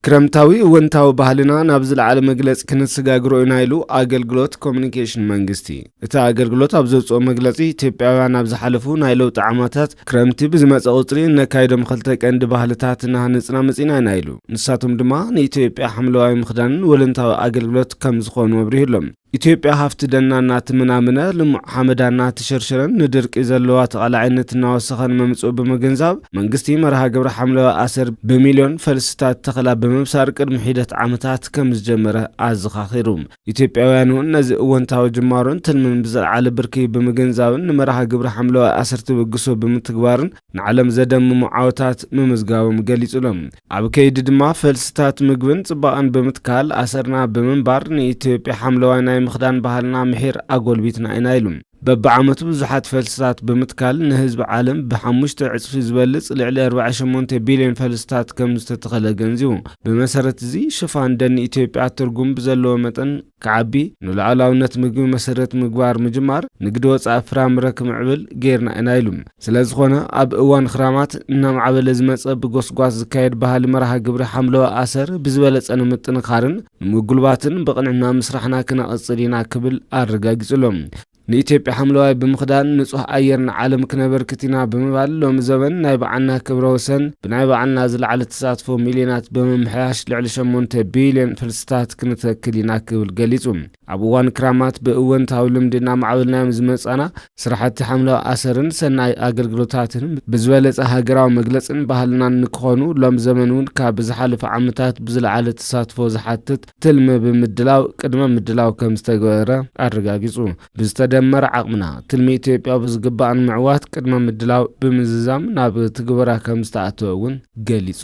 ክረምታዊ ወንታዊ ባህልና ናብ ዝለዓለ መግለጽ ክንሰጋግሮ ኢና ኢሉ ኣገልግሎት ኮሙኒኬሽን መንግስቲ እቲ ኣገልግሎት ኣብ ዘውፅኦ መግለጺ ኢትዮጵያውያን ኣብ ዝሓለፉ ናይ ለውጢ ዓመታት ክረምቲ ብዝመጽ ቁጽሪ ነካይዶም ክልተ ቀንዲ ባህልታት ናህንጽና መጺና ኢና ኢሉ ንሳቶም ድማ ንኢትዮጵያ ሓምለዋይ ምኽዳንን ወለንታዊ ኣገልግሎት ከም ዝኾኑ ኣብሪሁሎም ኢትዮጵያ ሃፍቲ ደናና ትምናምነ ልሙዕ ሓመዳና ትሸርሽረን ንድርቂ ዘለዋ ተቓላዕነት እናወሰኸን መምጽኡ ብምግንዛብ መንግስቲ መርሃ ግብሪ ሓምለዋይ ኣሰር ብሚልዮን ፈልስታት ተኸላ ብምብሳር ቅድሚ ሒደት ዓመታት ከም ዝጀመረ ኣዘኻኺሩ ኢትዮጵያውያን ነዚ እወንታዊ ጅማሮን ትልምን ብዝለዓለ ብርኪ ብምግንዛብን ንመርሃ ግብሪ ሓምለዋይ ኣሰር ትብግሶ ብምትግባርን ንዓለም ዘደምሙ ዓወታት ምምዝጋቦም ገሊጹሎም ኣብ ከይዲ ድማ ፈልስታት ምግብን ጽባቐን ብምትካል ኣሰርና ብምንባር ንኢትዮጵያ ሓምለዋይ ናይ ምኽዳን ባህልና ምሒር ኣጎልቢትና ኢና ኢሎም በብዓመቱ ብዙሓት ፈልስታት ብምትካል ንህዝቢ ዓለም ብ5 ዕጽፊ ዝበልጽ ልዕሊ 48 ቢልዮን ፈልስታት ከም ዝተተኸለ ገንዚቡ ብመሰረት እዚ ሽፋን ደኒ ኢትዮጵያ ትርጉም ብዘለዎ መጠን ከዓቢ ንሉዓላውነት ምግቢ መሰረት ምግባር ምጅማር ንግዲ ወጻኢ ፍራምረ ክምዕብል ጌርና ኢና ኢሎም ስለዝኾነ ኣብ እዋን ክራማት እናማዕበለ ዝመጸ ብጎስጓስ ዝካየድ ባህሊ መርሃ ግብሪ ሓምለዋይ ኣሰር ብዝበለጸ ንምጥንኻርን ንምጉልባትን ብቕንዕና ምስራሕና ክነቕጽል ኢና ክብል ኣረጋጊጹሎም ንኢትዮጵያ ሓምለዋይ ብምኽዳን ንጹህ ኣየር ንዓለም ክነበርክት ኢና ብምባል ሎሚ ዘመን ናይ በዓልና ክብረ ወሰን ብናይ በዓልና ዝለዓለ ተሳትፎ ሚልዮናት ብምምሕያሽ ልዕሊ 8 ቢልዮን ፈልስታት ክንተክል ኢና ክብል ገሊጹ ኣብ እዋን ክራማት ብእወንታዊ ልምዲ እናማዕበልናዮም ዝመጻና ስራሕቲ ሓምለዋይ ኣሰርን ሰናይ ኣገልግሎታትን ብዝበለጸ ሃገራዊ መግለጽን ባህልናን ንክኾኑ ሎሚ ዘመን እውን ካብ ዝሓለፈ ዓመታት ብዝለዓለ ተሳትፎ ዝሓትት ትልሚ ብምድላው ቅድመ ምድላው ከም ዝተገበረ ኣረጋጊጹ ደመር ዓቕምና ትልሚ ኢትዮጵያ ብዝግባእን ምዕዋት ቅድመ ምድላው ብምዝዛም ናብ ትግበራ ከም ዝተኣተወውን ገሊጹ